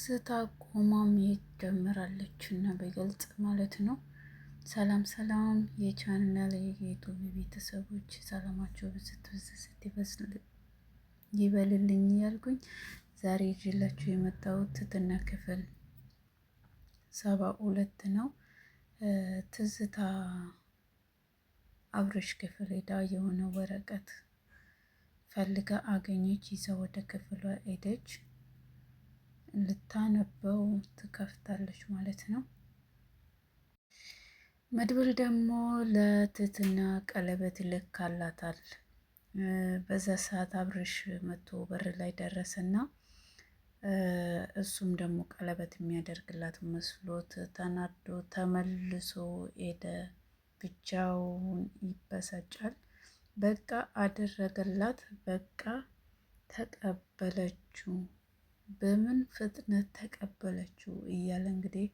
ትዝታ ቆማ መሄድ ጀምራለች እና በግልጽ ማለት ነው። ሰላም ሰላም የቻናል የዩቱብ ቤተሰቦች ሰላማቸው ብዝት ብዝት ይበልልኝ እያልኩኝ ዛሬ ይዤላችሁ የመጣሁት ትህትና ክፍል 72 ነው። ትዝታ አብርሽ ክፍል ሄዳ የሆነ ወረቀት ፈልጋ አገኘች። ይዛ ወደ ክፍሏ ሄደች። ልታነበው ትከፍታለች ማለት ነው። መድብል ደግሞ ለትህትና ቀለበት ይልካላታል። በዛ ሰዓት አብርሽ መቶ በር ላይ ደረሰና እሱም ደግሞ ቀለበት የሚያደርግላት መስሎት ተናዶ ተመልሶ ሄደ። ብቻውን ይበሳጫል። በቃ አደረገላት፣ በቃ ተቀበለችው፣ በምን ፍጥነት ተቀበለችው እያለ እንግዲህ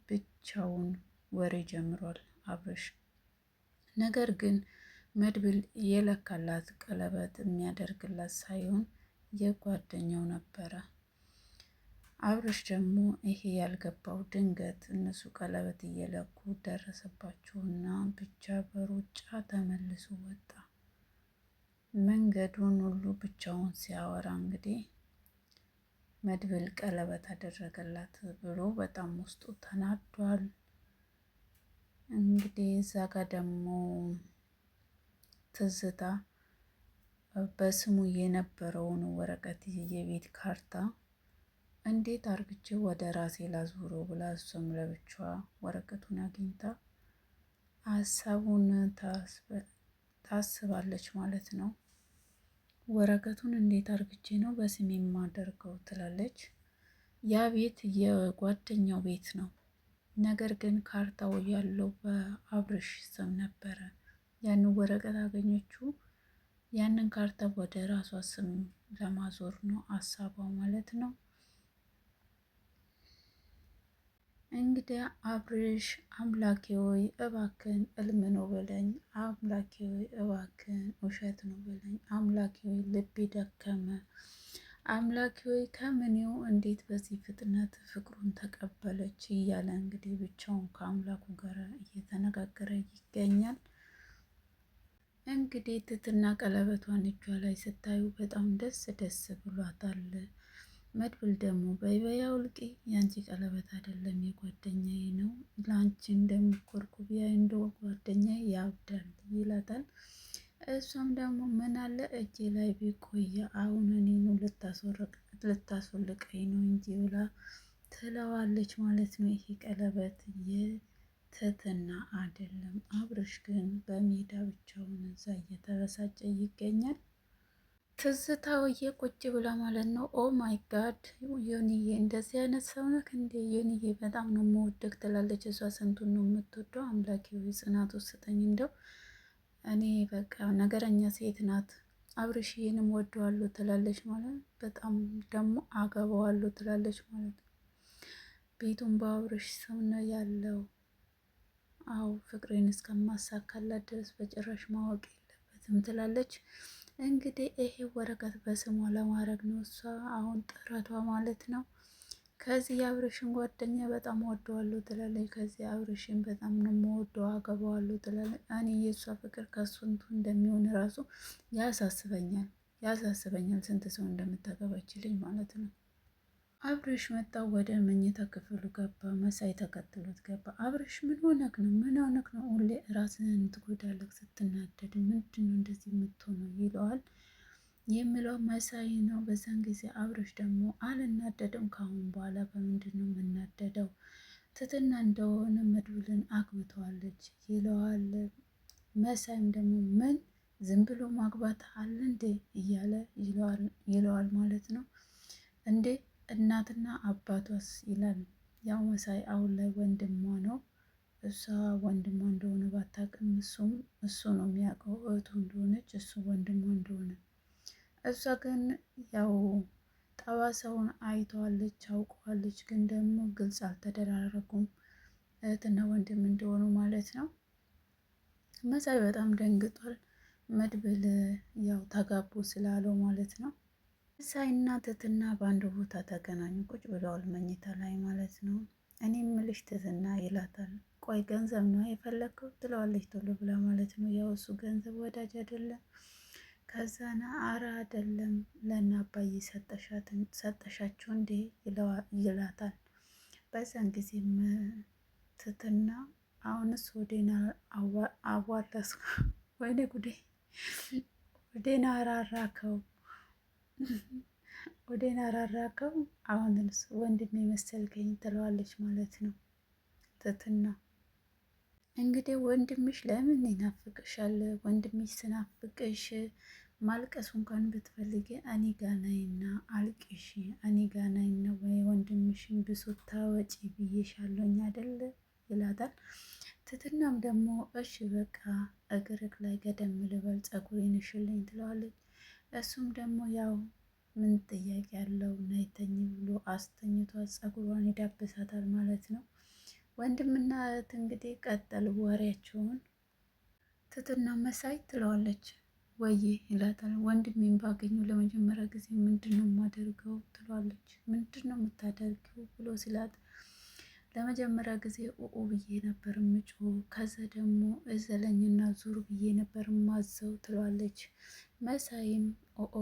ብቻውን ወሬ ጀምሯል አብርሽ። ነገር ግን መድብል የለካላት ቀለበት የሚያደርግላት ሳይሆን የጓደኛው ነበረ። አብርሽ ደግሞ ይሄ ያልገባው ድንገት እነሱ ቀለበት እየለኩ ደረሰባቸውና ብቻ በሩጫ ተመልሶ ወጣ። መንገዱን ሁሉ ብቻውን ሲያወራ እንግዲህ መድብል ቀለበት አደረገላት ብሎ በጣም ውስጡ ተናዷል። እንግዲህ እዛ ጋር ደግሞ ትዝታ በስሙ የነበረውን ወረቀት የቤት ካርታ እንዴት አርግቼ ወደ ራሴ ላዞረው ብላ እሷም ለብቻዋ ወረቀቱን አግኝታ ሀሳቡን ታስባለች ማለት ነው። ወረቀቱን እንዴት አርግቼ ነው በስሜ የማደርገው ትላለች። ያ ቤት የጓደኛው ቤት ነው። ነገር ግን ካርታው ያለው በአብርሽ ስም ነበረ። ያንን ወረቀት አገኘችው። ያንን ካርታ ወደ ራሷ ስም ለማዞር ነው አሳቧ ማለት ነው። እንግዲህ አብርሽ አምላኬ ሆይ እባክን እልም ነው በለኝ፣ አምላኬ ሆይ እባክን ውሸት ነው በለኝ፣ አምላኬ ሆይ ልቤ ደከመ፣ አምላኬ ሆይ ከምኔው እንዴት በዚህ ፍጥነት ፍቅሩን ተቀበለች እያለ እንግዲህ ብቻውን ከአምላኩ ጋር እየተነጋገረ ይገኛል። እንግዲህ ትህትና ቀለበቷን እጇ ላይ ስታዩ በጣም ደስ ደስ ብሏታል። መድብል ደግሞ በይ በይ አውልቂ፣ የአንቺ ቀለበት አይደለም የጓደኛዬ ነው፣ ለአንቺ እንደሚኮርኩ ቢያይ እንደ ጓደኛዬ ያብዳል ይላታል። እሷም ደግሞ ምን አለ እጄ ላይ ቢቆየ አሁን እኔኑ ልታስወልቀኝ ነው እንጂ ብላ ትለዋለች ማለት ነው። ይሄ ቀለበት የትህትና አይደለም። አብርሽ ግን በሜዳ ብቻውን እዛ እየተበሳጨ ይገኛል። ትዝታውዬ ቁጭ ብላ ማለት ነው። ኦ ማይ ጋድ ዮኒዬ እንደዚህ አይነት ሰው ነህ እንዴ? ዮኒዬ በጣም ነው የምወደግ ትላለች። እሷ ስንቱን ነው የምትወደው? አምላኬ ጽናት ስጠኝ እንደው እኔ በቃ ነገረኛ ሴት ናት። አብርሽዬንም ወደዋለሁ ትላለች ማለት በጣም ደግሞ አገባዋለሁ ትላለች ማለት ነው። ቤቱን በአብርሽ ስም ነው ያለው። አዎ ፍቅሬን እስከማሳካላት ድረስ በጭራሽ ማወቅ የለበትም ትላለች። እንግዲህ ይሄ ወረቀት በስሟ ለማድረግ ነው እሷ አሁን ጥረቷ ማለት ነው። ከዚህ የአብርሽን ጓደኛ በጣም ወደዋለሁ ትላለች። ከዚህ አብርሽን በጣም ነው የምወደው አገባዋለሁ ትላለች። እኔ የእሷ ፍቅር ከስንቱ እንደሚሆን ራሱ ያሳስበኛል ስንት ሰው እንደምታገባችልኝ ማለት ነው። አብርሽ መጣ፣ ወደ መኝታ ክፍሉ ገባ። መሳይ ተከትሎት ገባ። አብርሽ ምን ሆነክ ነው? ምን ሆነክ ነው? ሁሌ ራስህን ትጎዳለህ ስትናደድ፣ ምንድን ነው እንደዚህ የምትሆነው? ይለዋል። የሚለው መሳይ ነው። በዛን ጊዜ አብርሽ ደግሞ አልናደድም፣ ካሁን በኋላ በምንድን ነው የምናደደው? ትህትና እንደሆነ መድብልን አግብተዋለች ይለዋል። መሳይም ደግሞ ምን ዝም ብሎ ማግባት አለ እንዴ እያለ ይለዋል ማለት ነው። እንዴ እናትና አባቷስ ይላል። ያው መሳይ አሁን ላይ ወንድሟ ነው። እሷ ወንድሟ እንደሆነ ባታውቅም እሱ ነው የሚያውቀው እህቱ እንደሆነች፣ እሱ ወንድሟ እንደሆነ። እሷ ግን ያው ጠባሳውን አይተዋለች፣ አውቀዋለች። ግን ደግሞ ግልጽ አልተደራረጉም እህትና ወንድም እንደሆኑ ማለት ነው። መሳይ በጣም ደንግጧል። መድብል ያው ተጋቡ ስላለው ማለት ነው። መሳይና ትትና በአንድ ቦታ ተገናኙ። ቁጭ ብለዋል መኝታ ላይ ማለት ነው። እኔ ምልሽ ትትና ይላታል። ቆይ ገንዘብ ነው የፈለግከው ትለዋለች ቶሎ ብላ ማለት ነው። ያው እሱ ገንዘብ ወዳጅ አይደለም። ከዛና አረ አይደለም ለእነ አባዬ ሰጠሻቸው እንዴ ይላታል። በዛን ጊዜም ትትና አሁንስ ወዴና አዋለስ ወይኔ ጉዴ ወዴና አራራከው ወዴን አራራከው አሁንስ ወንድሜ መሰልከኝ ትለዋለች ማለት ነው። ትትና እንግዲህ ወንድምሽ ለምን ይናፍቅሻል? ወንድምሽ ስናፍቅሽ ማልቀሱ እንኳን ብትፈልጊ እኔ ጋ ነይና አልቅሽ፣ እኔ ጋ ነይና ወይ ወንድምሽን ብሶት ታወጪ ብዬሻለሁኝ አይደለ ይላታል። ትትናም ደግሞ እሺ በቃ እግርክ ላይ ገደም ልበል ፀጉሬን እሽልኝ ትለዋለች። እሱም ደግሞ ያው ምን ጥያቄ ያለው ናይተኝ ብሎ አስተኝቷት ፀጉሯን ይዳብሳታል ማለት ነው። ወንድምና እህት እንግዲህ ቀጠሉ ወሬያቸውን። ትትና መሳይ ትለዋለች ወዬ ይላታል። ወንድሜን ባገኙ ለመጀመሪያ ጊዜ ምንድን ነው የማደርገው ትለዋለች። ምንድን ነው የምታደርገው ብሎ ሲላት ለመጀመሪያ ጊዜ ኦኦ ብዬ ነበር ምጮ፣ ከዛ ደግሞ እዘለኝና ዙር ብዬ ነበር ማዘው ትለዋለች። መሳይም ኦኦ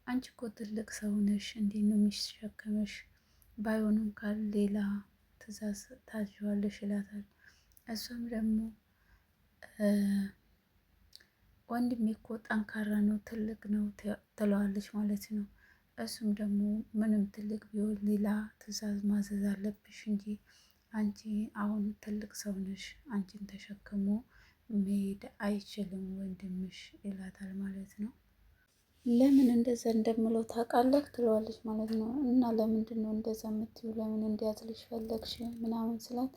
አንቺ እኮ ትልቅ ሰው ነሽ፣ እንዴት ነው የሚሸከመሽ? ባይሆንም ካል ሌላ ትእዛዝ ታዥዋለሽ ይላታል። እሷም ደግሞ ወንድሜ እኮ ጠንካራ ነው ትልቅ ነው ትለዋለች ማለት ነው። እሱም ደግሞ ምንም ትልቅ ቢሆን ሌላ ትእዛዝ ማዘዝ አለብሽ እንጂ አንቺ አሁን ትልቅ ሰው ነሽ፣ አንቺን ተሸክሞ መሄድ አይችልም ወንድምሽ ይላታል ማለት ነው። ለምን እንደዛ እንደምለው ታውቃለህ ትለዋለች ማለት ነው። እና ለምንድን ነው እንደዛ የምትይው? ለምን እንዲያዝልሽ ፈለግሽ ምናምን ስላት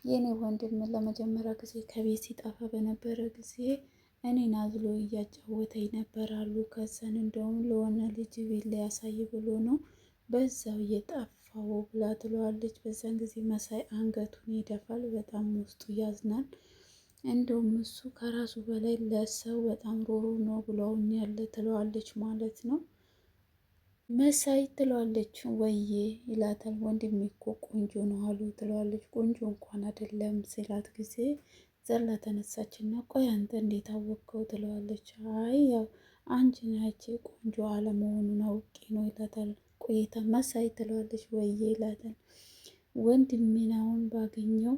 የኔ ወንድም ለመጀመሪያ ጊዜ ከቤት ሲጠፋ በነበረ ጊዜ እኔን አዝሎ እያጫወተኝ ነበር አሉ። ከዛን እንደውም ለሆነ ልጅ ቤት ሊያሳይ ብሎ ነው በዛው እየጠፋው ብላ ትለዋለች። በዛን ጊዜ መሳይ አንገቱን ይደፋል፣ በጣም ውስጡ ያዝናል። እንደውም እሱ ከራሱ በላይ ለሰው በጣም ሮሮ ነው ብለውኝ ያለ ትለዋለች ማለት ነው። መሳይ ትለዋለች ወዬ ይላታል። ወንድሜ እኮ ቆንጆ ነው አሉ ትለዋለች። ቆንጆ እንኳን አይደለም ሲላት ጊዜ ዘላ ተነሳችና ቆይ አንተ እንዴት አወቅከው ትለዋለች። አይ ያው አንቺን አይቼ ቆንጆ አለመሆኑን አውቄ ነው ይላታል። ቆይታ መሳይ ትለዋለች ወዬ ይላታል። ወንድሜን አሁን ባገኘው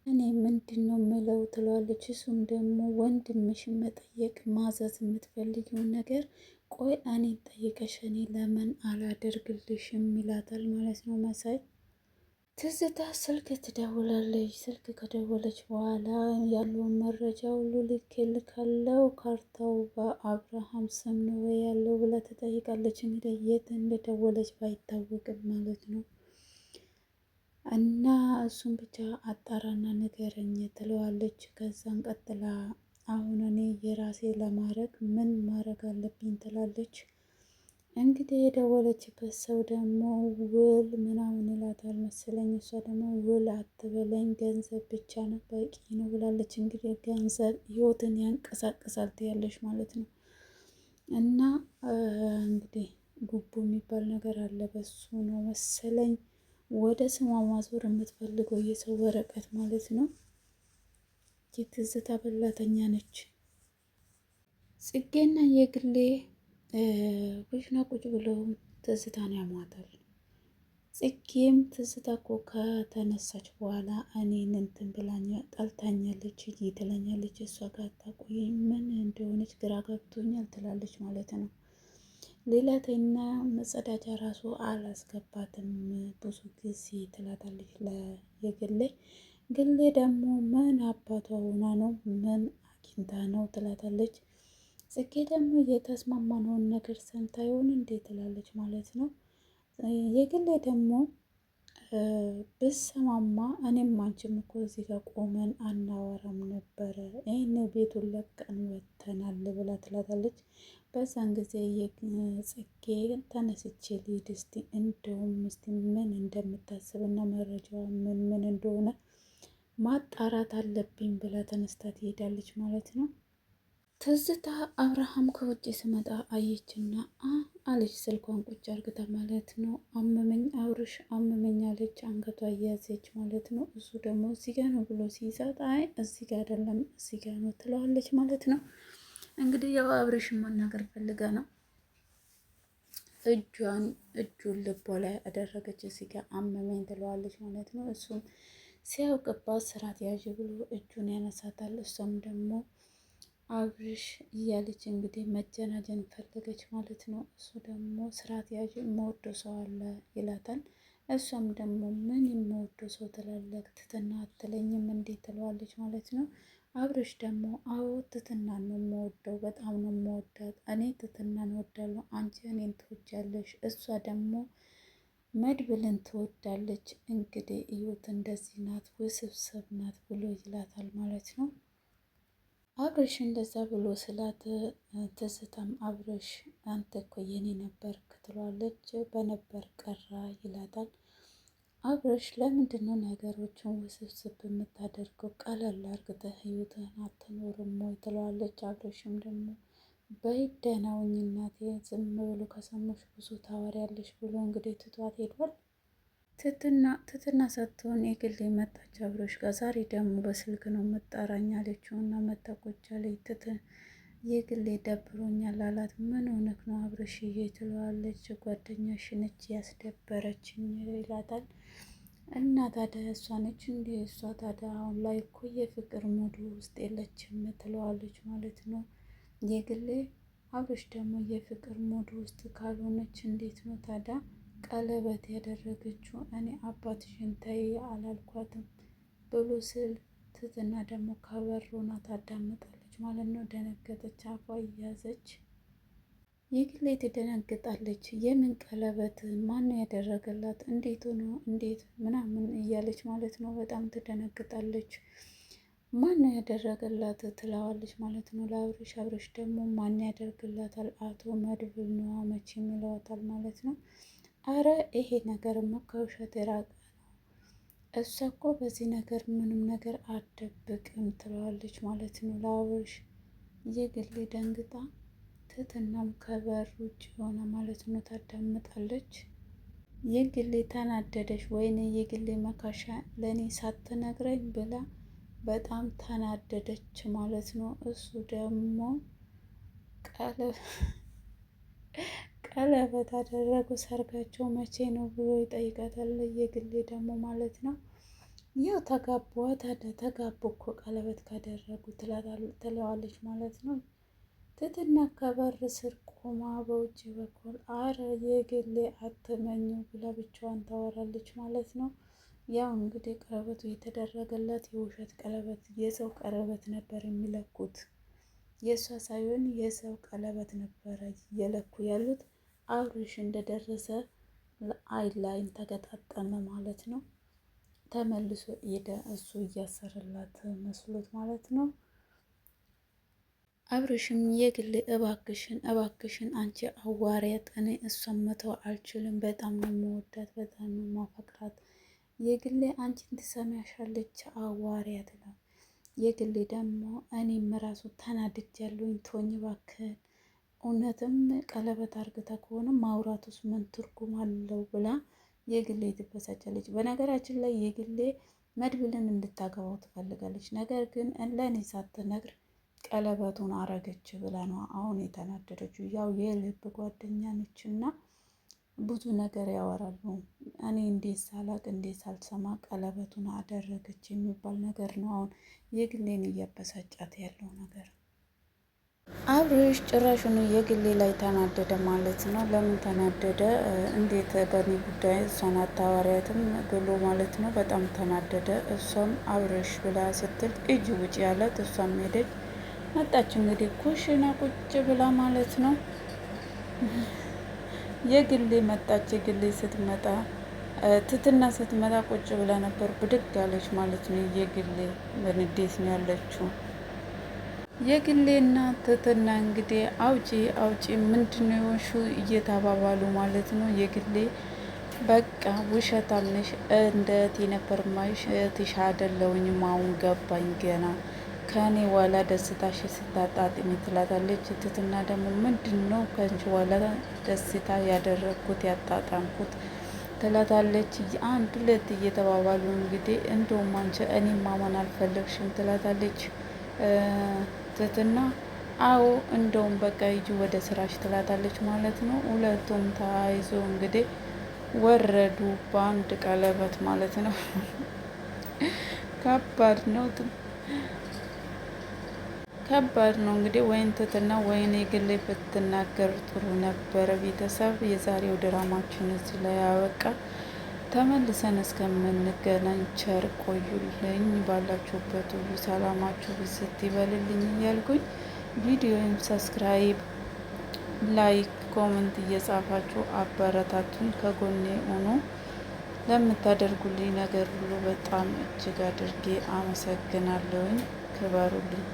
እኔ ምንድን ነው ምለው ትለዋለች። እሱም ደግሞ ወንድምሽን መጠየቅ ማዘዝ የምትፈልጊውን ነገር ቆይ እኔን ጠይቀሽ እኔ ለምን አላደርግልሽም ይላታል ማለት ነው መሳይ። ትዝታ ስልክ ትደውላለች። ስልክ ከደወለች በኋላ ያለውን መረጃ ሁሉ ልኬልካለው፣ ካርታው በአብርሃም ስም ነው ያለው ብላ ትጠይቃለች። እንግዲህ የት እንደደወለች ባይታወቅም ማለት ነው። እና እሱን ብቻ አጣራና ንገረኝ ትለዋለች። ከዛን ቀጥላ አሁን እኔ የራሴ ለማድረግ ምን ማድረግ አለብኝ ትላለች። እንግዲህ የደወለችበት ሰው ደግሞ ውል ምናምን ይላታል መሰለኝ። እሷ ደግሞ ውል አትበለኝ ገንዘብ ብቻ ነው በቂ ነው ብላለች። እንግዲህ ገንዘብ ህይወትን ያንቀሳቅሳል ትያለሽ ማለት ነው። እና እንግዲህ ጉቦ የሚባል ነገር አለ፣ በሱ ነው መሰለኝ ወደ ስሟ ማዞር የምትፈልገው የሰው ወረቀት ማለት ነው። የትዝታ በላተኛ ነች። ጽጌና የግሌ ኩሽና ቁጭ ብለው ትዝታን ያሟታል። ጽጌም ትዝታ እኮ ከተነሳች በኋላ እኔን እንትን ብላኛ ጠልታኛለች ትለኛለች። እሷ ጋር ታቆይ ምን እንደሆነች ግራ ገብቶኛል ትላለች ማለት ነው። ሌላተኛ መጸዳጃ ራሱ አላስገባትም ብዙ ጊዜ ትላታለች ለየግሌ። ግሌ ደግሞ ምን አባቷ ሆና ነው ምን አግኝታ ነው ትላታለች። ጽጌ ደግሞ የተስማማነውን ነገር ሰምታ ይሆን እንዴ ትላለች ማለት ነው። የግሌ ደግሞ ብሰማማ እኔም አንቺም እኮ እዚህ ጋር ቆመን አናወራም ነበረ፣ ይህን ቤቱን ለቀን ወተናል ብላ ትላታለች። በዛን ጊዜ ጽጌ ተነስቼ ልሂድ እስቲ እንደውም እስቲ ምን እንደምታስብና መረጃዋ ምን ምን እንደሆነ ማጣራት አለብኝ ብላ ተነስታ ትሄዳለች ማለት ነው። ትዝታ አብርሃም ከውጭ ስመጣ አየችና አለች። ስልኳን ቁጭ አርግታ ማለት ነው። አመመኝ አብርሽ አመመኝ አለች። አንገቷ እያዘች ማለት ነው። እሱ ደግሞ እዚህ ጋ ነው ብሎ ሲይዛት አይ እዚህ ጋ አይደለም እዚህ ጋ ነው ትለዋለች ማለት ነው። እንግዲህ ያው አብርሽን መናገር ፈልጋ ነው። እጁን ልቧ ላይ አደረገች። እዚህ ጋ አመመኝ ትለዋለች ማለት ነው። እሱም ሲያውቅባት ስርዓት ያዥ ብሎ እጁን ያነሳታል። እሷም ደግሞ አብርሽ እያለች እንግዲህ መጀናጀን ፈለገች ማለት ነው። እሱ ደግሞ ስርዓት ያዥ የምወደው ሰው አለ ይላታል። እሷም ደግሞ ምን የምወደው ሰው ትላለህ? ትትና አትለኝም እንዴት ትለዋለች ማለት ነው። አብርሽ ደግሞ አዎ ትትና ነው የምወደው፣ በጣም ነው የምወዳት፣ እኔ ትትናን እወዳለሁ፣ አንቺ እኔን ትወጃለሽ፣ እሷ ደግሞ መድብልን ትወዳለች። እንግዲህ እዩት እንደዚህ ናት፣ ውስብስብ ናት ብሎ ይላታል ማለት ነው። አብርሽ እንደዛ ብሎ ስላት ትዝታም አብርሽ አንተ እኮ የኔ ነበርክ ትለዋለች። በነበር ቀራ ይላታል። አብርሽ ለምንድን ነው ነገሮችን ውስብስብ የምታደርገው? ቀለል አርግተህ ህይወትህን አትኖርም ወይ ትለዋለች። አብርሽም ደግሞ በይደና ሁኚ እናቴ፣ ዝም ብሎ ከሰሞሽ ብዙ ታወሪያለሽ ብሎ እንግዲህ ትቷት ሄዷል። ትትና ሳትሆን የግሌ መጣች አብርሽ ጋር። ዛሬ ደግሞ በስልክ ነው መጣራኝ አለችው እና መታቆቻ ላይ የግሌ ደብሮኛል አላት። ምን ሆነክ ነው አብርሽዬ ትለዋለች። ጓደኛሽ ነች ያስደበረችኝ ይላታል። እና ታዲያ እሷ ነች እንዴ? እሷ ታዲያ አሁን ላይ እኮ የፍቅር ሙሉ ውስጥ የለችም ትለዋለች ማለት ነው የግሌ። አብርሽ ደግሞ የፍቅር ሙሉ ውስጥ ካልሆነች እንዴት ነው ታዲያ ቀለበት ያደረገችው? እኔ አባትሽን ተይ አላልኳትም ብሎ ስል ትትና ደግሞ ከበሮና ታዳምጣለች ማለት ነው። ደነገጠች፣ አፏ እያዘች የግሌ ትደነግጣለች። የምን ቀለበት? ማነው ያደረገላት? እንዴት ሆኖ እንዴት ምናምን እያለች ማለት ነው። በጣም ትደነግጣለች። ማነው ያደረገላት ትለዋለች ማለት ነው ለአብርሽ። አብርሽ ደግሞ ማን ያደርግላታል? አቶ መድብል ነዋ መቼም ይለዋታል ማለት ነው። አረ ይሄ ነገርማ ከውሸት የራቀ ነው። እሷ እኮ በዚህ ነገር ምንም ነገር አትደብቅም ትለዋለች ማለት ነው ለአብርሽ። የግሌ ደንግጣ ትትናም ከበር ውጭ ሆነ ማለት ነው ታዳምጣለች። የግሌ ተናደደች። ወይኔ የግሌ መካሻ ለእኔ ሳትነግረኝ ብላ በጣም ተናደደች ማለት ነው። እሱ ደግሞ ቀለበት አደረጉ። ሰርጋቸው መቼ ነው ብሎ ይጠይቃታል። የግሌ ደግሞ ማለት ነው ያው ተጋቡ። ታዲያ ተጋቡ እኮ ቀለበት ካደረጉ ትለዋለች ማለት ነው። ትትና ከበር ስር ቆማ በውጭ በኩል አረ የግሌ አትመኙ ብላ ብቻዋን ታወራለች ማለት ነው። ያው እንግዲህ ቀለበቱ የተደረገላት የውሸት ቀለበት፣ የሰው ቀለበት ነበር የሚለኩት፣ የእሷ ሳይሆን የሰው ቀለበት ነበረ እየለኩ ያሉት። አብርሽ እንደደረሰ አይን ላይን ተገጣጠመ ማለት ነው። ተመልሶ ሄደ፣ እሱ እያሰረላት መስሎት ማለት ነው። አብርሽም የግል እባክሽን አንቺ አዋሪያት፣ እኔ እሷን መተው አልችልም፣ በጣም ነው የምወዳት፣ በጣም ነው የማፈቅራት፣ የግሌ አንቺን ትሰሚያሻለች አዋሪያት ነው። የግሌ ደግሞ እኔም ራሱ ተናድጃለሁኝ፣ ተወኝ እባክህን፣ እውነትም ቀለበት አርግታ ከሆነ ማውራቱስ ምን ትርጉም አለው ብላ የግሌ ትበሳጫለች። በነገራችን ላይ የግሌ መድብልን እንድታገባው ትፈልጋለች። ነገር ግን ለእኔ ሳትነግር ቀለበቱን አረገች ብላ ነው አሁን የተናደደችው። ያው የልብ ጓደኛ ነች እና ብዙ ነገር ያወራሉ። እኔ እንዴት ሳላቅ እንዴት ሳልሰማ ቀለበቱን አደረገች የሚባል ነገር ነው አሁን የግሌን እያበሳጫት ያለው ነገር። አብርሽ ጭራሹን የግሌ ላይ ተናደደ ማለት ነው። ለምን ተናደደ? እንዴት በእኔ ጉዳይ እሷን አታዋሪያትም ብሎ ማለት ነው። በጣም ተናደደ። እሷም አብርሽ ብላ ስትል እጅ ውጭ ያለት እሷም ሄደች መጣች። እንግዲህ ኩሽና ቁጭ ብላ ማለት ነው። የግሌ መጣች። የግሌ ስትመጣ ትትና ስትመጣ ቁጭ ብላ ነበር። ብድግ አለች ማለት ነው። የግሌ በንዴት ነው ያለችው። የግሌና ትትና እንግዲህ አውጪ ምንድነው የሆንሹ እየተባባሉ ማለት ነው። የግሌ በቃ ውሸታም ነሽ፣ እንደ እህቴ ነበር ማይሽ፣ እህትሽ አይደለሁኝም፣ አሁን ገባኝ ገና ከኔ በኋላ ደስታሽ ስታጣጥሚ ትላታለች። ትትና ደግሞ ምንድን ነው ከንቺ በኋላ ደስታ ያደረግኩት ያጣጣምኩት ትላታለች። አንድ ሁለት እየተባባሉ እንግዲህ እንደውም አንቺ እኔ ማመን አልፈለግሽም ትላታለች ትትና። አዎ እንደውም በቃ ሂጂ ወደ ስራሽ ትላታለች ማለት ነው። ሁለቱም ተያይዞ እንግዲህ ወረዱ በአንድ ቀለበት ማለት ነው። ከባድ ነው ከባድ ነው እንግዲህ ወይን ትትና ወይን የግሌ ብትናገር ጥሩ ነበረ። ቤተሰብ የዛሬው ድራማችን እዚህ ላይ ያበቃ። ተመልሰን እስከምንገናኝ ቸር ቆዩልኝ። ባላችሁበት ሁሉ ሰላማችሁ ብዝት ይበልልኝ እያልኩኝ ቪዲዮውን ሰብስክራይብ፣ ላይክ፣ ኮመንት እየጻፋችሁ አበረታቱን። ከጎኔ ሆኖ ለምታደርጉልኝ ነገር ሁሉ በጣም እጅግ አድርጌ አመሰግናለሁኝ። ክበሩልኝ።